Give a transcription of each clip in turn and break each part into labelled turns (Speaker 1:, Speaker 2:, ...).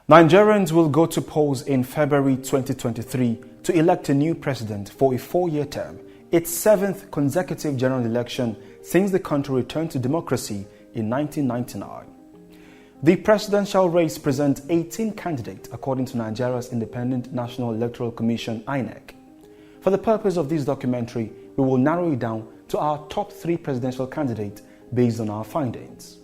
Speaker 1: Nigerians will go to polls in February 2023 to elect a new president for a 4-year term, its 7th consecutive general election since the country returned to democracy in 1999. The presidential race presents 18 candidates according to Nigeria's Independent National Electoral Commission (INEC). For the purpose of this documentary, we will narrow it down to our top 3 presidential candidates based on our findings.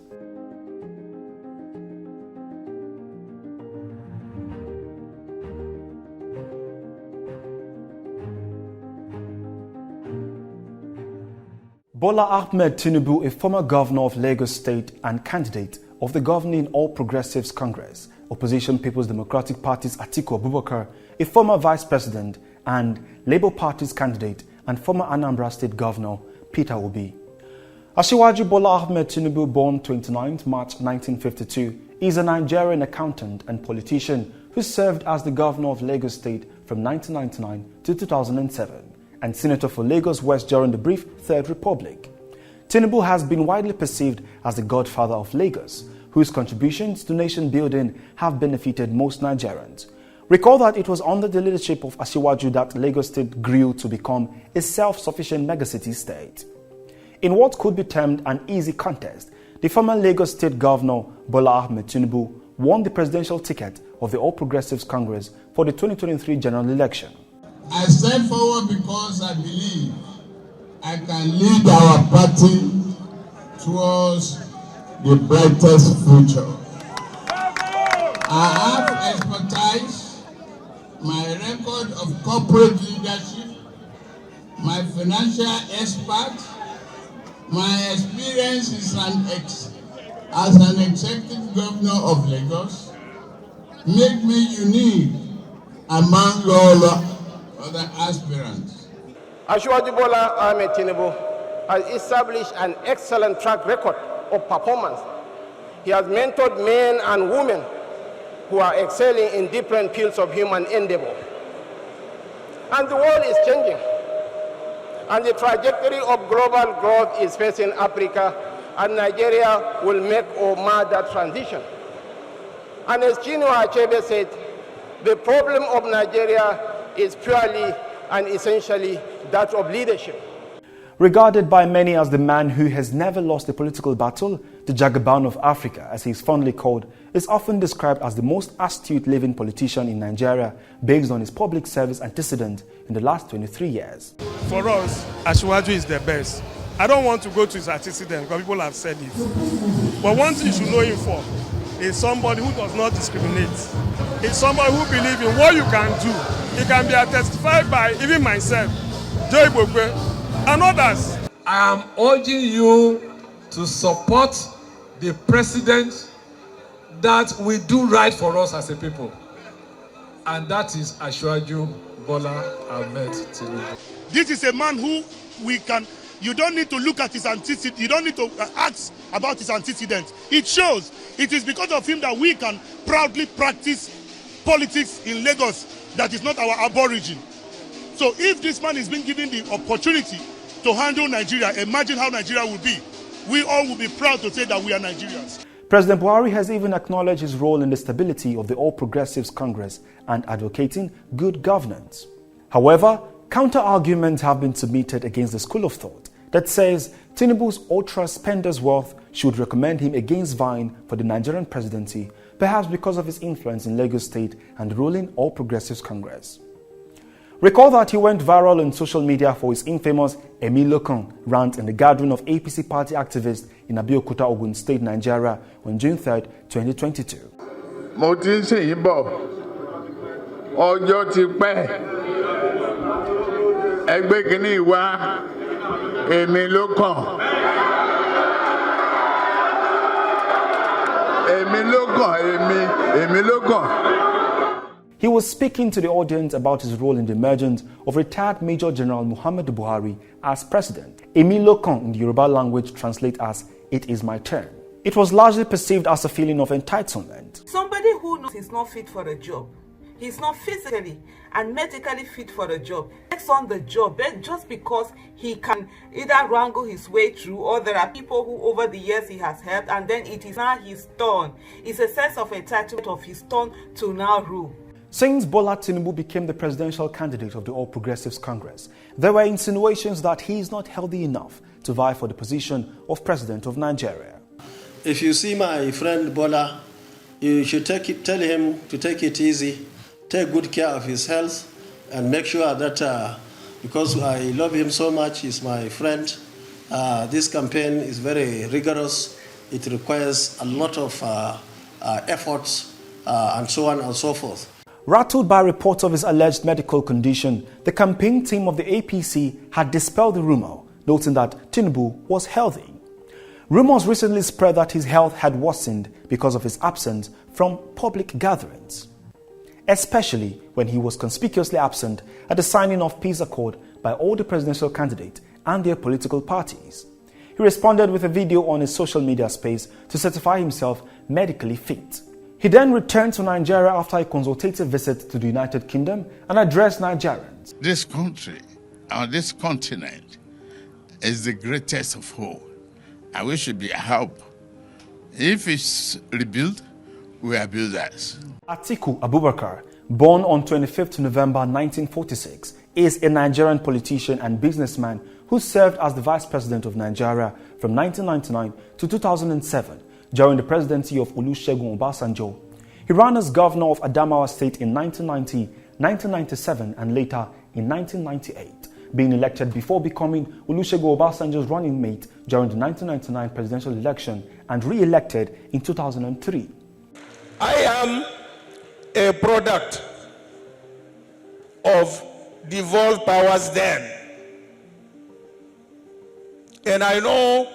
Speaker 1: Bola Ahmed Tinubu, a former governor of Lagos State and candidate of the governing All Progressives Congress, opposition People's Democratic Party's Atiku Abubakar, a former vice president, and Labour Party's candidate and former Anambra State Governor Peter Obi. Asiwaju Bola Ahmed Tinubu, born 29 March 1952, is a Nigerian accountant and politician who served as the governor of Lagos State from 1999 to 2007. And Senator for Lagos West during the brief Third Republic. Tinubu has been widely perceived as the godfather of Lagos, whose contributions to nation building have benefited most Nigerians. Recall that it was under the leadership of Asiwaju that Lagos State grew to become a self-sufficient megacity state. In what could be termed an easy contest, the former Lagos State Governor Bola Ahmed Tinubu won the presidential ticket of the All Progressives Congress for the 2023 general election.
Speaker 2: I step forward because I believe I can lead our party towards the brightest future. I have expertise, my record of corporate leadership, my financial expert, my experience as an executive governor of Lagos make me unique among all other aspirants.
Speaker 3: Asiwaju Bola Ahmed Tinubu has established an excellent track record of performance. He has mentored men and women who are excelling in different fields of human endeavor. And the world is changing. And the trajectory of global growth is facing Africa, and Nigeria will make or mar that transition. And as Chinua Achebe said, the problem of Nigeria is purely and essentially that of leadership.
Speaker 1: Regarded by many as the man who has never lost a political battle, the Jagaban of Africa, as he is fondly called, is often described as the most astute living politician in Nigeria based on his public service antecedent in the last 23 years.
Speaker 4: For us, Asiwaju is the best. I don't want to go to his antecedent because people have said it. But one thing you should know him for is somebody who does not discriminate. It's somebody who believes in what you can do. It can be testified by even myself, Joy Bogwe, and others.
Speaker 5: I am urging you to support the president that will do right for us as a people. And that is Asiwaju Bola Ahmed Tinubu.
Speaker 4: This is a man who you don't need to look at his antecedents, you don't need to ask about his antecedents. It shows it is because of him that we can proudly practice politics in Lagos that is not our aborigine. So if this man is being given the opportunity to handle Nigeria, imagine how Nigeria will be. We all will be proud to say that we are Nigerians.
Speaker 1: President Buhari has even acknowledged his role in the stability of the All Progressives Congress and advocating good governance. However, counter-arguments have been submitted against the school of thought that says Tinubu's ultra-spender's wealth should recommend him against vying for the Nigerian presidency, perhaps because of his influence in Lagos State and the ruling All Progressives Congress. Recall that he went viral on social media for his infamous Emi Lokan rant in the gathering of APC party activists in Abeokuta, Ogun State, Nigeria on June 3, 2022.
Speaker 2: Mo ti ń ṣèyí bọ̀, ọjọ́ ti pẹ́, ẹgbẹ́ kìíní wá, èmi ló kàn. Èmi ló kàn.
Speaker 1: He was speaking to the audience about his role in the emergence of retired Major General Muhammadu Buhari as president. Emi Lokan in the Yoruba language translates as, "It is my turn." It was largely perceived as a feeling of entitlement.
Speaker 6: Somebody who knows he's not fit for a job he's not physically and medically fit for the job. Takes on the job just because he can either wrangle his way through, or there are people who over the years he has helped, and then it is now his turn. It's a sense of entitlement of his turn to now rule.
Speaker 1: Since Bola Tinubu became the presidential candidate of the All Progressives Congress, there were insinuations that he is not healthy enough to vie for the position of president of Nigeria.
Speaker 7: If you see my friend Bola, you should tell him to take it easy, take good care of his health, and make sure that, because I love him so much, he's my friend, this campaign is very rigorous. It requires a lot of efforts and so on and so forth.
Speaker 1: Rattled by reports of his alleged medical condition, the campaign team of the APC had dispelled the rumor, noting that Tinubu was healthy. Rumors recently spread that his health had worsened because of his absence from public gatherings, especially when he was conspicuously absent at the signing of peace accord by all the presidential candidates and their political parties. He responded with a video on his social media space to certify himself medically fit. He then returned to Nigeria after a consultative visit to the United Kingdom and addressed Nigerians.
Speaker 2: This country, or this continent, is the greatest of all. And we should be a help. If it's rebuilt, we are builders.
Speaker 1: Atiku Abubakar, born on 25th November 1946, is a Nigerian politician and businessman who served as the Vice President of Nigeria from 1999 to 2007 during the presidency of Olusegun Obasanjo. He ran as governor of Adamawa State in 1990, 1997 and later in 1998. Being elected before becoming Olusegun Obasanjo's running mate during the 1999 presidential election and re-elected in 2003.
Speaker 3: I am a product of devolved powers then. And I know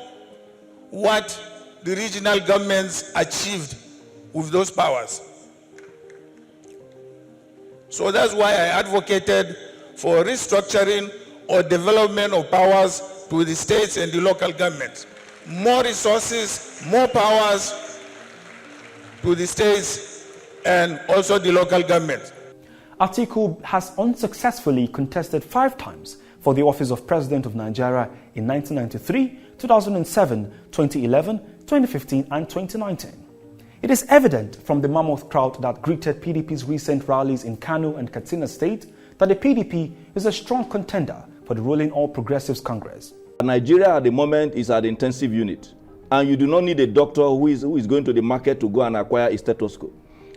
Speaker 3: what the regional governments achieved with those powers. So that's why I advocated for restructuring or development of powers to the states and the local governments. More resources, more powers to the states and also the local government.
Speaker 1: Atiku has unsuccessfully contested 5 times for the office of President of Nigeria in 1993, 2007, 2011, 2015 and 2019. It is evident from the mammoth crowd that greeted PDP's recent rallies in Kano and Katsina State that the PDP is a strong contender for the ruling All Progressives Congress.
Speaker 8: Nigeria at the moment is at the intensive unit, and you do not need a doctor who is going to the market to go and acquire a stethoscope.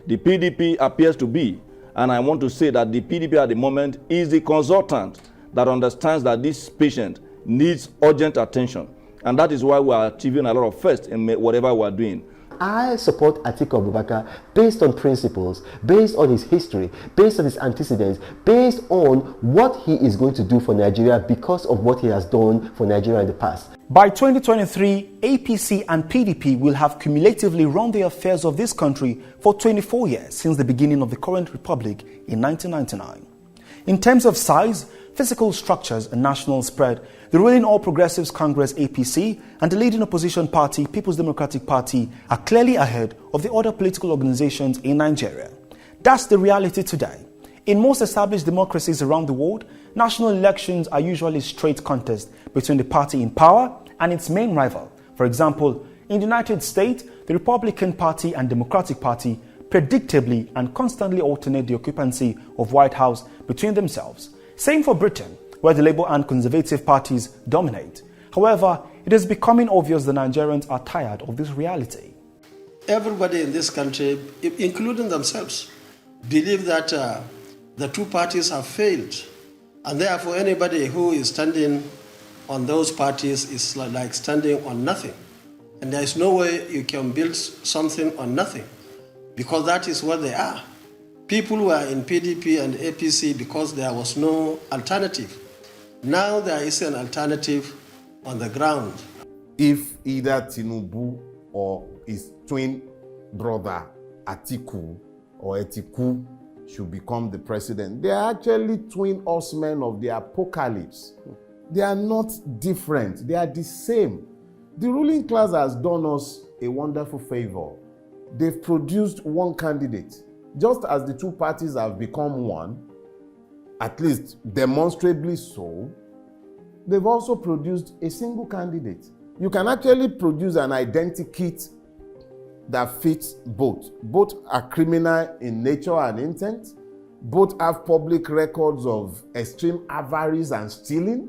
Speaker 8: The PDP appears to be, and I want to say that the PDP at the moment is the consultant that understands that this patient needs urgent attention, and that is why we are achieving a lot of firsts in whatever we are doing.
Speaker 9: I support Atiku Abubakar based on principles, based on his history, based on his antecedents, based on what he is going to do for Nigeria because of what he has done for Nigeria in the past.
Speaker 1: By 2023, APC and PDP will have cumulatively run the affairs of this country for 24 years since the beginning of the current republic in 1999. In terms of size, physical structures and national spread, the ruling All Progressives Congress APC and the leading opposition party People's Democratic Party are clearly ahead of the other political organizations in Nigeria. That's the reality today. In most established democracies around the world, national elections are usually a straight contest between the party in power and its main rival. For example, in the United States, the Republican Party and Democratic Party predictably and constantly alternate the occupancy of White House between themselves. Same for Britain, where the Labour and Conservative parties dominate. However, it is becoming obvious that Nigerians are tired of this reality.
Speaker 7: Everybody in this country, including themselves, believe that the two parties have failed. And therefore, anybody who is standing on those parties is like standing on nothing. And there is no way you can build something on nothing, because that is what they are. People were in PDP and APC because there was no alternative. Now there is an alternative on the ground.
Speaker 10: If either Tinubu or his twin brother Atiku or Etiku should become the president, they are actually twin horsemen of the apocalypse. They are not different, they are the same. The ruling class has done us a wonderful favor. They've produced one candidate just as the two parties have become one, at least demonstrably so, they've also produced a single candidate. You can actually produce an identikit that fits both. Both are criminal in nature and intent. Both have public records of extreme avarice and stealing.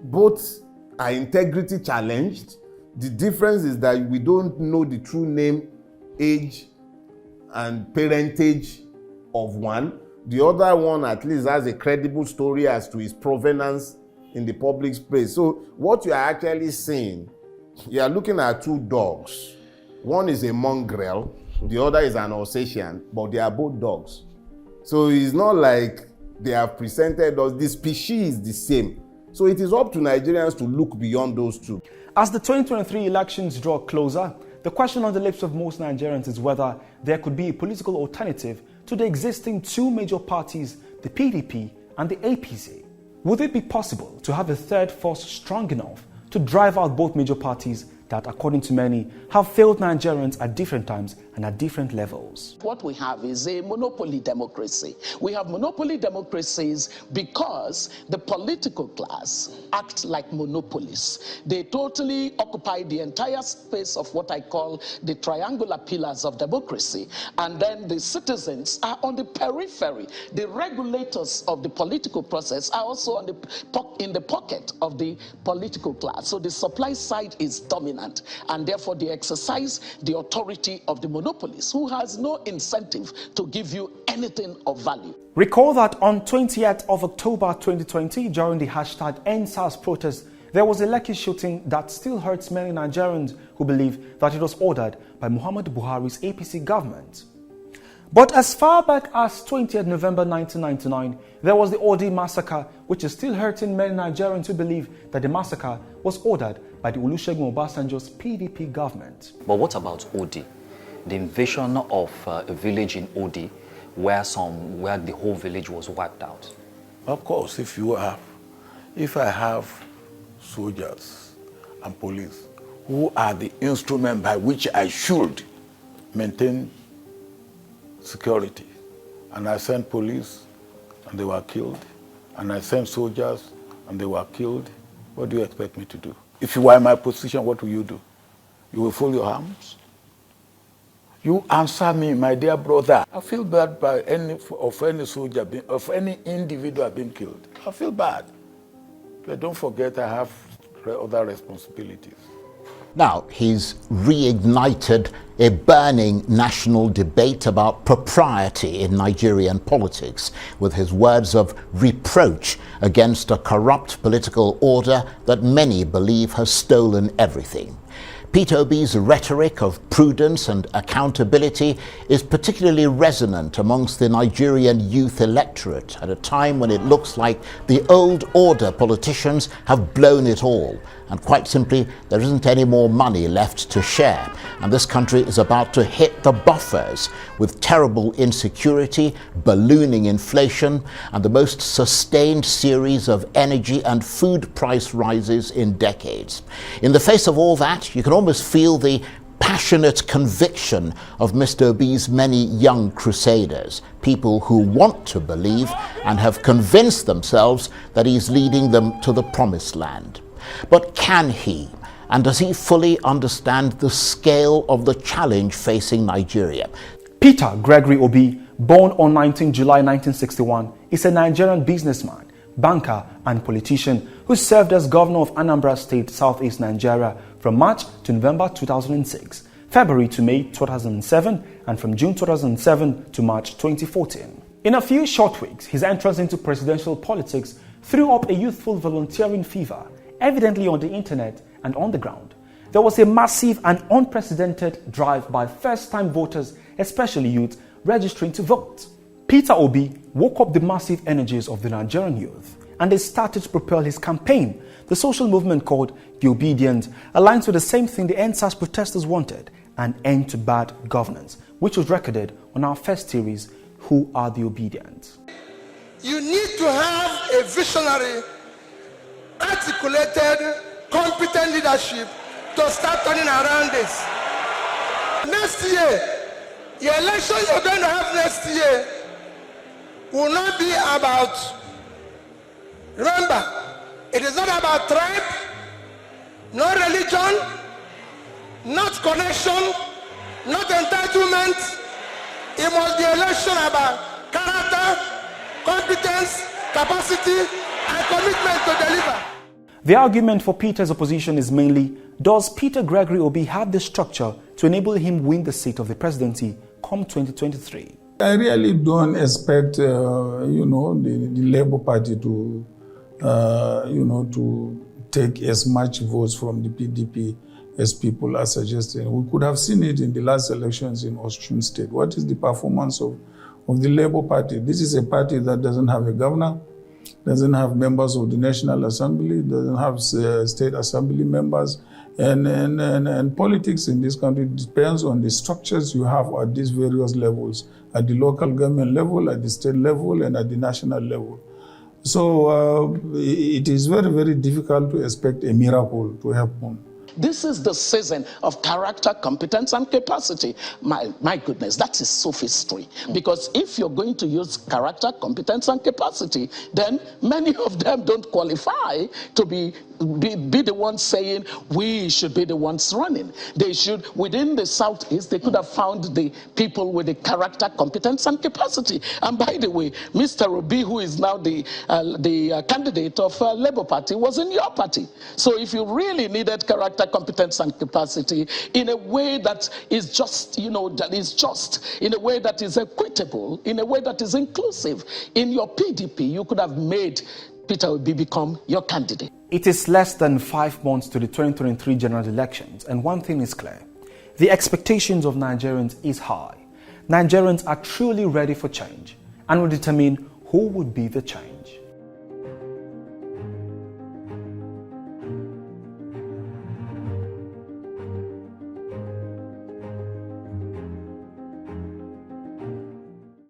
Speaker 10: Both are integrity challenged. The difference is that we don't know the true name, age, and parentage of one. The other one at least has a credible story as to his provenance in the public space. So what you are actually seeing, you are looking at two dogs. One is a mongrel, the other is an Alsatian, but they are both dogs. So it's not like they have presented us, the species is the same. So it is up to Nigerians to look beyond those two.
Speaker 1: As the 2023 elections draw closer, the question on the lips of most Nigerians is whether there could be a political alternative to the existing two major parties, the PDP and the APC. Would it be possible to have a third force strong enough to drive out both major parties that, according to many, have failed Nigerians at different times and at different levels?
Speaker 11: What we have is a monopoly democracy. We have monopoly democracies because the political class act like monopolies. They totally occupy the entire space of what I call the triangular pillars of democracy. And then the citizens are on the periphery. The regulators of the political process are also in the pocket of the political class. So the supply side is dominant, and therefore they exercise the authority of the monopolist, who has no incentive to give you anything of value.
Speaker 1: Recall that on 20th of October 2020, during the hashtag EndSARS protest, there was a Lekki shooting that still hurts many Nigerians who believe that it was ordered by Muhammadu Buhari's APC government. But as far back as 20th November 1999, there was the Odi massacre, which is still hurting many Nigerians who believe that the massacre was ordered by the Olusegun Obasanjo's PDP government.
Speaker 12: But what about Odi? The invasion of a village in Odi where the whole village was wiped out.
Speaker 13: Of course, if I have soldiers and police who are the instrument by which I should maintain security, and I sent police and they were killed, and I sent soldiers and they were killed, what do you expect me to do? If you were in my position, what will you do? You will fold your arms? You answer me, my dear brother. I feel bad by any soldier, of any individual being killed. I feel bad. But don't forget I have other responsibilities.
Speaker 14: Now, he's reignited a burning national debate about propriety in Nigerian politics with his words of reproach against a corrupt political order that many believe has stolen everything. Peter Obi's rhetoric of prudence and accountability is particularly resonant amongst the Nigerian youth electorate at a time when it looks like the old order politicians have blown it all. And quite simply, there isn't any more money left to share. And this country is about to hit the buffers with terrible insecurity, ballooning inflation, and the most sustained series of energy and food price rises in decades. In the face of all that, you can almost feel the passionate conviction of Mr. Obi's many young crusaders, people who want to believe and have convinced themselves that he's leading them to the promised land. But can he, and does he fully understand the scale of the challenge facing Nigeria?
Speaker 1: Peter Gregory Obi, born on 19 July 1961, is a Nigerian businessman, banker and politician who served as governor of Anambra State, southeast Nigeria from March to November 2006, February to May 2007, and from June 2007 to March 2014. In a few short weeks, his entrance into presidential politics threw up a youthful volunteering fever, evidently on the internet and on the ground. There was a massive and unprecedented drive by first-time voters, especially youth, registering to vote. Peter Obi woke up the massive energies of the Nigerian youth, and they started to propel his campaign. The social movement called The Obedient aligns with the same thing the EndSARS protesters wanted, an end to bad governance, which was recorded on our first series, Who Are the Obedient?
Speaker 15: You need to have a visionary, articulated, competent leadership to start turning around this. Next year, Your election you're going to have next year will not be about, remember, it is not about tribe, no religion, not connection, not entitlement. It must be election about character, competence, capacity, and commitment to deliver.
Speaker 1: The argument for Peter's opposition is mainly, does Peter Gregory Obi have the structure to enable him win the seat of the presidency come 2023?
Speaker 16: I really don't expect, the Labour Party to, to take as much votes from the PDP as people are suggesting. We could have seen it in the last elections in Osun State. What is the performance of the Labour Party? This is a party that doesn't have a governor, doesn't have members of the National Assembly, doesn't have state assembly members, and politics in this country depends on the structures you have at these various levels, at the local government level, at the state level, and at the national level. So it is very, very difficult to expect a miracle to happen.
Speaker 11: This is the season of character, competence, and capacity. My goodness, that is sophistry. Because if you're going to use character, competence, and capacity, then many of them don't qualify to be the ones saying we should be the ones running. They should, within the Southeast, they could have found the people with the character, competence, and capacity. And by the way, Mr. Obi, who is now the candidate of Labour Party, was in your party. So if you really needed character, competence, and capacity in a way that is just, in a way that is equitable, in a way that is inclusive, in your PDP, you could have made Peter Obi become your candidate.
Speaker 1: It is less than 5 months to the 2023 general elections, and one thing is clear. The expectations of Nigerians is high. Nigerians are truly ready for change and will determine who would be the change.